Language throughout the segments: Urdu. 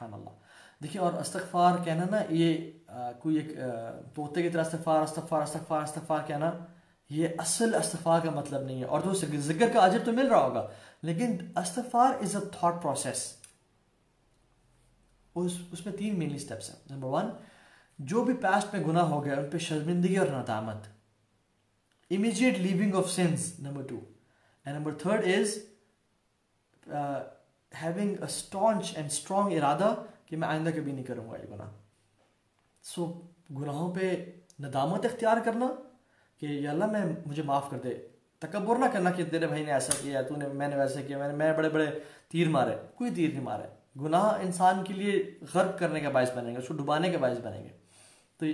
سبحان اللہ. دیکھیے اور استغفار کہنا نا یہ کوئی ایک طوطے کی طرح استغفار استغفار استغفار استغفار کہنا یہ اصل استغفار کا مطلب نہیں ہے. اور تو ذکر کا اجر تو مل رہا ہوگا لیکن استغفار از اے تھاٹ پروسیس. اس میں 3 مینلی اسٹیپس ہیں. نمبر 1 جو بھی پاسٹ میں گناہ ہو گیا ان پہ شرمندگی اور ندامت, immediate leaving of sins. Number 2 and number 3rd is having a staunch and strong ارادہ کہ میں آئندہ کبھی نہیں کروں گا یہ گناہ. سو گناہوں پہ ندامت اختیار کرنا کہ یا اللہ مجھے معاف کر دے. تکبر نہ کرنا کہ تیرے بھائی نے ایسا کیا, میں نے ویسے کیا, میں بڑے بڑے تیر مارے. کوئی تیر نہیں مارے. گناہ انسان کے لیے غرق کرنے کا باعث بنیں گے, اس کو ڈبانے کا باعث بنیں گے. تو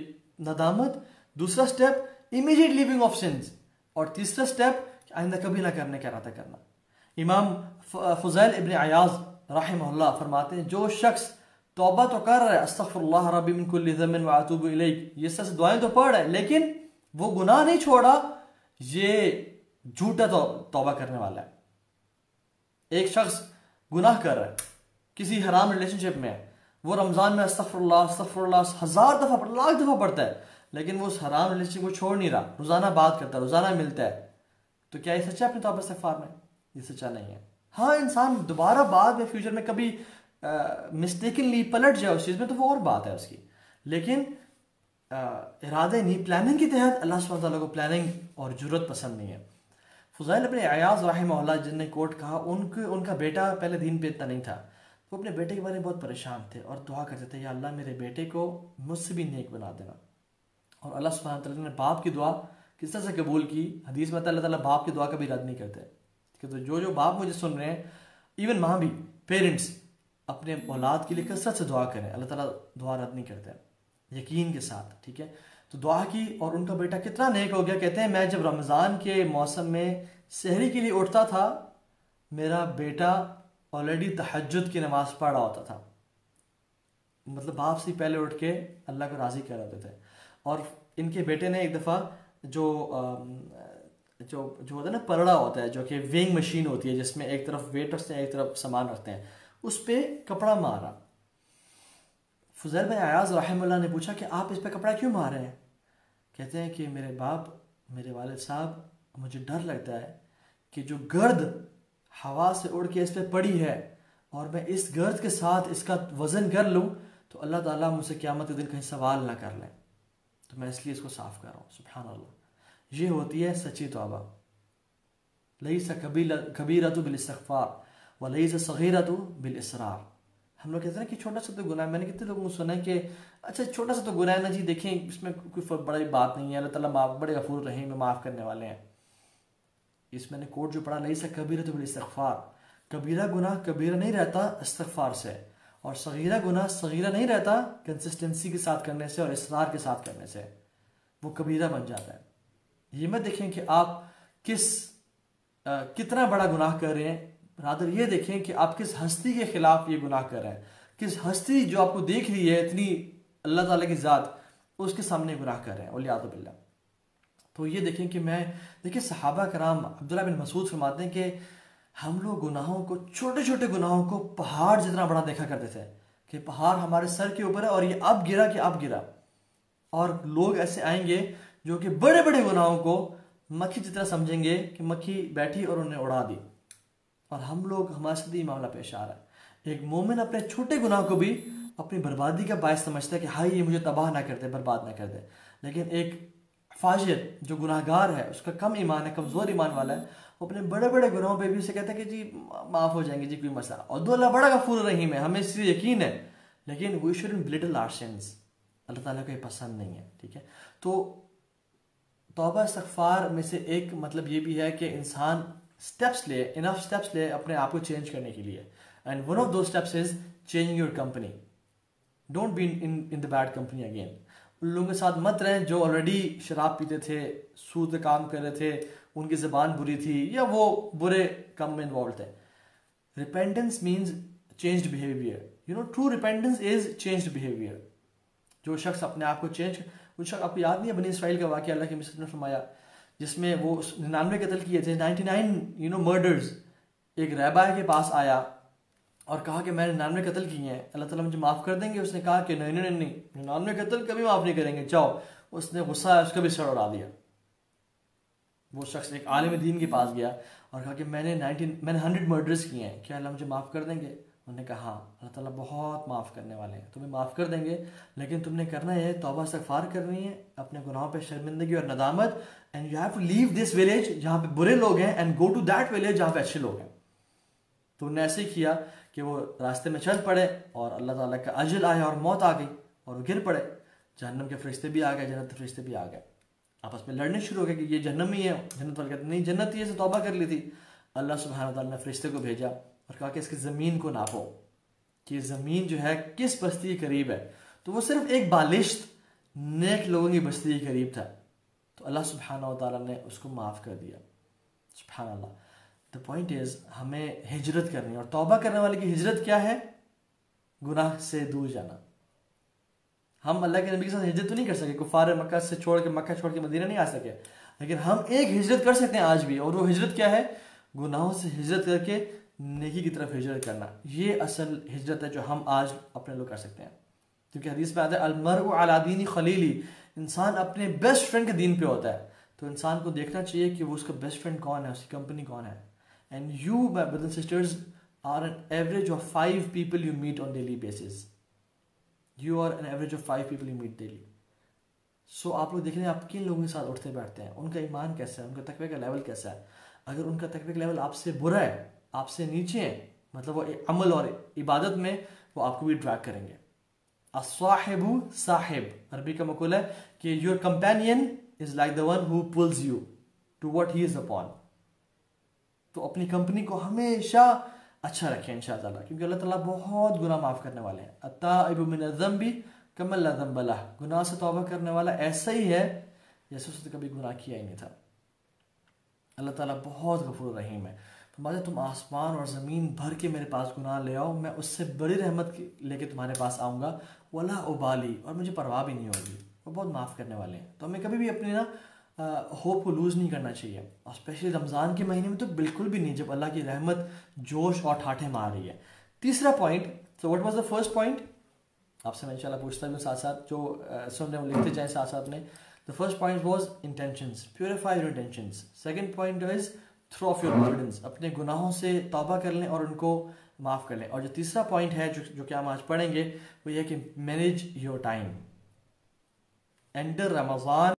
ندامت. دوسرا step immediate leaving of sins. اور تیسرا اسٹیپ آئندہ کبھی نہ کرنے کا ارادہ کرنا. امام فضیل ابن عیاض رحمہ اللہ فرماتے ہیں جو شخص توبہ تو کر رہا ہے, استغفر اللہ ربی من کل ذنب واتوب الیہ, یہ سب دعائیں تو پڑھ رہا ہے لیکن وہ گناہ نہیں چھوڑا, یہ جھوٹا توبہ کرنے والا ہے. ایک شخص گناہ کر رہا ہے, کسی حرام ریلیشن شپ میں ہے, وہ رمضان میں استغفر اللہ 1000 دفعہ لاکھ دفعہ پڑھتا ہے لیکن وہ اس حرام ریلیشن شپ کو چھوڑ نہیں رہا, روزانہ بات کرتا ہے, روزانہ ملتا ہے. تو کیا یہ سچا ہے اپنی توبہ استغفار میں؟ یہ سچا نہیں ہے. ہاں انسان دوبارہ بعد میں فیوچر میں کبھی مسٹیکنلی پلٹ جائے اس چیز میں تو وہ اور بات ہے اس کی, لیکن ارادے نہیں, پلاننگ کے تحت. اللہ سبحانہ تعالیٰ کو پلاننگ اور جرت پسند نہیں ہے. فضیل ابن عیاض رحمہ اللہ جن نے کوٹ کہا, ان کا بیٹا پہلے دین پہ اتنا نہیں تھا, وہ اپنے بیٹے کے بارے میں بہت پریشان تھے اور دعا کرتے تھے یا اللہ میرے بیٹے کو مجھ سے بھی نیک بنا دینا. اور اللہ سبحانہ تعالیٰ نے باپ کی دعا کس طرح سے قبول کی. حدیث میں اللہ تعالیٰ باپ کی دعا کبھی رد نہیں کرتے کہ تو جو باپ مجھے سن رہے ہیں, ایون ماں بھی, پیرنٹس اپنے اولاد کے لیے کثرت سے دعا کریں, اللہ تعالیٰ دعا رد نہیں کرتے یقین کے ساتھ. ٹھیک ہے, تو دعا کی اور ان کا بیٹا کتنا نیک ہو گیا. کہتے ہیں میں جب رمضان کے موسم میں سحری کے لیے اٹھتا تھا میرا بیٹا آلریڈی تہجد کی نماز پڑھ رہا ہوتا تھا. مطلب باپ سے پہلے اٹھ کے اللہ کو راضی کر رہے تھے. اور ان کے بیٹے نے ایک دفعہ جو ہوتا ہے نا پرڑا ہوتا ہے جو کہ وینگ مشین ہوتی ہے جس میں ایک طرف ویٹ رکھتے ہیں ایک طرف سامان رکھتے ہیں, اس پہ کپڑا مارا. فضیل بن عیاض رحمہ اللہ نے پوچھا کہ آپ اس پہ کپڑا کیوں مار رہے ہیں؟ کہتے ہیں کہ میرے والد صاحب مجھے ڈر لگتا ہے کہ جو گرد ہوا سے اڑ کے اس پہ پڑی ہے اور میں اس گرد کے ساتھ اس کا وزن کر لوں تو اللہ تعالیٰ مجھ سے قیامت کے دن کہیں سوال نہ کر لیں, تو میں اس لیے اس کو صاف کر رہا ہوں. سبحان اللہ, یہ ہوتی ہے سچی توبہ. لیس کبیرۃ بالاستغفار ولیس صغیرۃ بالاصرار. ہم لوگ کہتے ہیں کہ چھوٹا سا تو گناہ ہے. میں نے کتنے لوگوں کو سنا ہے کہ اچھا چھوٹا سا تو گناہ ہے نا جی, دیکھیں اس میں کوئی بڑی بات نہیں ہے, اللہ تعالیٰ بڑے غفور رحیم میں معاف کرنے والے ہیں. اس میں نے کوٹ جو پڑھا لیس کبیرۃ بالاستغفار, کبیرہ گناہ کبیرہ نہیں رہتا استغفار سے, اور صغیرہ گناہ صغیرہ نہیں رہتا کنسسٹنسی کے ساتھ کرنے سے اور اصرار کے ساتھ کرنے سے, وہ کبیرہ بن جاتا ہے. یہ مت دیکھیں کہ آپ کتنا بڑا گناہ کر رہے ہیں, رادر یہ دیکھیں کہ آپ کس ہستی کے خلاف یہ گناہ کر رہے ہیں, کس ہستی جو آپ کو دیکھ رہی ہے اتنی اللہ تعالیٰ کی ذات, اس کے سامنے گناہ کر رہے ہیں ولیعذ باللہ. تو یہ دیکھیں کہ دیکھیں صحابہ کرام عبداللہ بن مسعود فرماتے ہیں کہ ہم لوگ گناہوں کو, چھوٹے چھوٹے گناہوں کو پہاڑ جتنا بڑا دیکھا کرتے تھے کہ پہاڑ ہمارے سر کے اوپر ہے اور یہ اب گرا کہ اب گرا. اور لوگ ایسے آئیں گے جو کہ بڑے بڑے گناہوں کو مکھی جتنا سمجھیں گے کہ مکھی بیٹھی اور انہیں اڑا دی. اور ہم لوگ ہمارے ساتھ یہ معاملہ پیش آ رہا ہے. ایک مومن اپنے چھوٹے گناہ کو بھی اپنی بربادی کا باعث سمجھتا ہے کہ ہائی یہ مجھے تباہ نہ کر دے, برباد نہ کر دے. لیکن ایک فاجر جو گناہ گار ہے, اس کا کم ایمان ہے, کمزور ایمان والا ہے, وہ اپنے بڑے بڑے گناہوں پہ بھی اسے کہتا ہے کہ جی معاف ہو جائیں گے جی, کوئی مسئلہ. اور دو اللہ بڑا غفور رحیم ہے, ہمیں اس سے یقین ہے, لیکن we shouldn't belittle our sins. اللہ تعالیٰ کو یہ پسند نہیں ہے. ٹھیک ہے, تو توبہ استغفار میں سے ایک مطلب یہ بھی ہے کہ انسان اسٹیپس لے, انف اسٹیپس لے اپنے آپ کو چینج کرنے کے لیے. And one of those steps is changing your company. Don't be in the bad company again. ان لوگوں کے ساتھ مت رہیں جو آلریڈی شراب پیتے تھے, سود کام کر رہے تھے, ان کی زبان بری تھی یا وہ برے کام میں انوالو تھے. Repentance means changed behaviour. True repentance is changed behaviour. جو شخص اپنے آپ کو چینج, وہ شخص آپ کو یاد نہیں ہے بنی اسرائیل کا واقعہ اللہ کے مسلم نے فرمایا جس میں وہ 99 قتل کیے تھے, 99 مرڈرز. ایک رہبا کے پاس آیا اور کہا کہ میں نے 99 قتل کیے ہیں، اللہ تعالیٰ مجھے معاف کر دیں گے؟ اس نے کہا کہ نہیں نہیں نہیں، 99 قتل کبھی معاف نہیں کریں گے، جاؤ۔ اس نے غصہ ہے اس کا بھی سر اڑا دیا۔ وہ شخص ایک عالم دین کے پاس گیا اور کہا کہ میں نے 100 مرڈرز کیے ہیں، کیا اللہ مجھے معاف کر دیں گے؟ انہوں نے کہا ہاں، اللہ تعالیٰ بہت معاف کرنے والے ہیں، تمہیں معاف کر دیں گے، لیکن تم نے کرنا ہے توبہ استغفار کرنی ہے، اپنے گناہوں پہ شرمندگی اور ندامت، and you have to leave this village جہاں پہ برے لوگ ہیں، and go to that village جہاں پہ اچھے لوگ ہیں۔ تو انہوں نے ایسے ہی کیا کہ وہ راستے میں چل پڑے اور اللہ تعالیٰ کا اجل آیا اور موت آ گئی اور وہ گر پڑے۔ جہنم کے فرشتے بھی آ گئے، جنت کے فرشتے بھی آ گئے، آپس میں لڑنے شروع ہو گئے کہ یہ جہنمی ہے۔ جنت والے کہتے نہیں، جنت ہی سے توبہ کر لی تھی۔ اللہ سبحانہ وتعالیٰ نے فرشتے کو بھیجا اور کہا کہ اس کی زمین کو ناپو کہ یہ زمین جو ہے کس بستی کے قریب ہے۔ تو وہ صرف ایک بالشت نیک لوگوں کی بستی کے قریب تھا، تو اللہ سبحانہ وتعالیٰ نے اس کو معاف کر دیا۔ سبحان اللہ۔ دا پوائنٹ از ہمیں ہجرت کرنی ہے، اور توبہ کرنے والے کی ہجرت کیا ہے؟ گناہ سے دور جانا۔ ہم اللہ کے نبی کے ساتھ ہجرت تو نہیں کر سکے، کفار مکہ سے چھوڑ کے، مکہ چھوڑ کے مدینہ نہیں آ سکے، لیکن ہم ایک ہجرت کر سکتے ہیں آج بھی، اور وہ ہجرت کیا ہے؟ گناہوں سے ہجرت کر کے نیکی کی طرف ہجرت کرنا۔ یہ اصل ہجرت ہے جو ہم آج اپنے لوگ کر سکتے ہیں، کیونکہ حدیث میں آتا ہے المرء علی دین خلیلی، انسان اپنے بیسٹ فرینڈ کے دین پہ ہوتا ہے۔ تو انسان کو دیکھنا چاہیے کہ وہ اس کا بیسٹ فرینڈ کون ہے، اس کی کمپنی کون ہے۔ And you my brothers and sisters are an average of 5 people you meet on daily basis. You are an average of 5 people you meet daily. سو آپ لوگ دیکھ رہے ہیں آپ کن لوگوں کے ساتھ اٹھتے بیٹھتے ہیں، ان کا ایمان کیسا ہے، ان کا تقوی کا لیول کیسا ہے۔ اگر ان کا تقوی کا لیول آپ سے برا ہے، آپ سے نیچے ہے، مطلب وہ عمل اور عبادت میں، وہ آپ کو بھی ڈریگ کریں گے۔ الصاحب صاحب عربی کا مقول ہے کہ your companion is like the one who pulls you to what he is upon۔ تو اپنی کمپنی کو ہمیشہ اچھا رکھیں انشاءاللہ، کیونکہ اللہ تعالیٰ بہت گناہ معاف کرنے والے ہیں۔ التائب من الذنب کمن لا ذنب لہ، گناہ سے توبہ کرنے والا ایسا ہی ہے جیسے اس نے کبھی گناہ کیا ہی نہیں تھا۔ اللہ تعالیٰ بہت غفور رحیم ہے۔ فرماتا ہے تم آسمان اور زمین بھر کے میرے پاس گناہ لے آؤ، میں اس سے بڑی رحمت لے کے تمہارے پاس آؤں گا، ولا ابالی، اور مجھے پرواہ بھی نہیں ہوگی۔ وہ بہت معاف کرنے والے ہیں۔ تو ہمیں کبھی بھی اپنی ہوپ کو لوز نہیں کرنا چاہیے، اور اسپیشلی رمضان کے مہینے میں تو بالکل بھی نہیں، جب اللہ کی رحمت جوش اور ٹھاٹھیں مار رہی ہے۔ تیسرا point, so what was the first point? آپ سے میں انشاءاللہ پوچھتا ہوں ساتھ ساتھ، جو سن رہے ہیں وہ لکھتے جائیں ساتھ ساتھ میں۔ The first point was intentions. Purify your intentions. Second point is throw off your burdens. اپنے گناہوں سے توبہ کر لیں اور ان کو معاف کر لیں۔ اور جو تیسرا پوائنٹ ہے جو کہ ہم آج پڑھیں گے وہ یہ کہ manage your time. Enter Ramadan